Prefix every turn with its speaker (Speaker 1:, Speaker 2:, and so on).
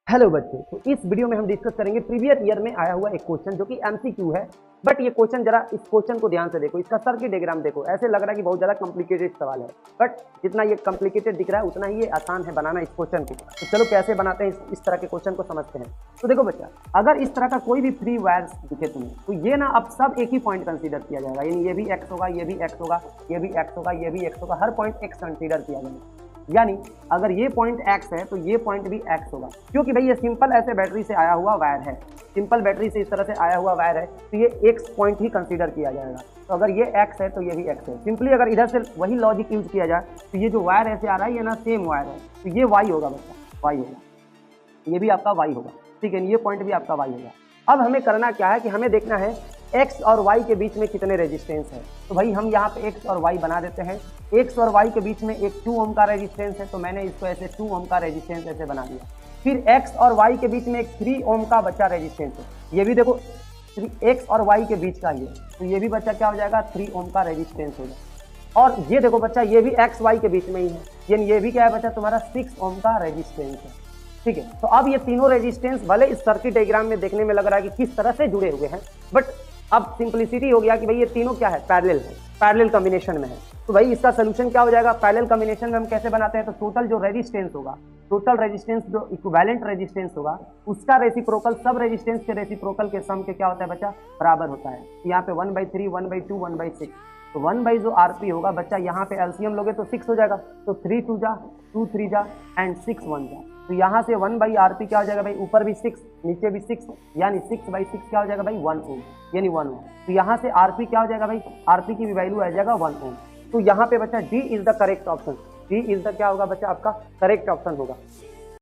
Speaker 1: Hello बच्चों, तो इस वीडियो में हम डिस्कस करेंगे प्रीवियस ईयर में आया हुआ एक क्वेश्चन जो कि एमसीक्यू है। बट ये क्वेश्चन जरा इस क्वेश्चन को ध्यान से देखो, इसका सर्किट डायग्राम देखो, ऐसे लग रहा है कि बहुत ज्यादा कॉम्प्लिकेटेड सवाल है, बट जितना ये कॉम्प्लिकेटेड दिख रहा है उतना ही ये आसान है बनाना इस क्वेश्चन को। तो चलो कैसे बनाते हैं इस तरह के क्वेश्चन को समझते हैं। तो देखो बच्चा, अगर इस तरह का कोई भी फ्री वायर्स दिखे तुम्हें, तो ये ना अब सब एक ही पॉइंट कंसीडर किया जाएगा, यानी ये भी एक्स होगा, ये भी एक्स होगा, ये भी एक्स होगा, ये भी एक्स होगा, हर पॉइंट एक्स कंसीडर किया जाएगा। यानी अगर ये पॉइंट x है तो ये पॉइंट भी x होगा, क्योंकि भाई ये सिंपल ऐसे बैटरी से आया हुआ वायर है, सिंपल बैटरी से इस तरह से आया हुआ वायर है, तो ये x पॉइंट ही कंसीडर किया जाएगा। तो अगर ये x है तो ये भी x है। सिंपली अगर इधर से वही लॉजिक यूज किया जाए तो ये जो वायर ऐसे आ रहा है ये ना सेम वायर है, तो ये y होगा बच्चा, y होगा, ये भी आपका y होगा, ठीक है, ये पॉइंट भी आपका y होगा। अब हमें करना क्या है कि हमें देखना है x और y के बीच में कितने रेजिस्टेंस है। तो भाई हम यहाँ पे x और y बना देते हैं। x और y के बीच में एक 2 ओम का रेजिस्टेंस है, तो मैंने इसको ऐसे 2 ओम का रेजिस्टेंस ऐसे बना दिया। फिर x और y के बीच में एक 3 ओम का बच्चा रेजिस्टेंस है, ये भी देखो x और y के बीच का ये, तो ये भी बच्चा क्या हो जाएगा, 3 ओम का रेजिस्टेंस होगा। और ये देखो बच्चा, ये भी x y के बीच में ही है, यानी ये भी क्या है बच्चा, तुम्हारा 6 ओम का रेजिस्टेंस है, ठीक है। तो अब ये तीनों रेजिस्टेंस भले इस सर्किट डायग्राम में देखने में लग रहा है कि किस तरह से जुड़े हुए हैं, बट अब सिंपलिसिटी हो गया कि भाई ये तीनों क्या है, पैरेलल है, पैरेलल कॉम्बिनेशन में है। तो भाई इसका सोल्यूशन क्या हो जाएगा, पैरेलल कॉम्बिनेशन में हम कैसे बनाते हैं, तो टोटल जो रेजिस्टेंस होगा, टोटल रेजिस्टेंस जो इक्विवेलेंट रेजिस्टेंस होगा, उसका रेसिप्रोकल सब रेजिस्टेंस के रेसिप्रोकल के सम के क्या होता है बच्चा, बराबर होता है। यहाँ पे 1/3, 1/2, 1/6, तो 1 जो आरपी होगा बच्चा, यहाँ पे एलसीएम लोगे तो 6 हो जाएगा, तो 3 2 जा, 2 3 जा एंड 6 1 जा, तो यहाँ से 1/आरपी क्या हो जाएगा भाई, ऊपर भी 6 नीचे भी 6, यानी 6/6 क्या हो जाएगा भाई, 1 ओम, यानी 1 ओम। तो यहाँ से आरपी क्या हो जाएगा भाई, आरपी की वैल्यू आ जाएगा 1 ओम। तो यहाँ पे बच्चा D is the correct option, D is the क्या होगा बच्चा, आपका करेक्ट ऑप्शन होगा।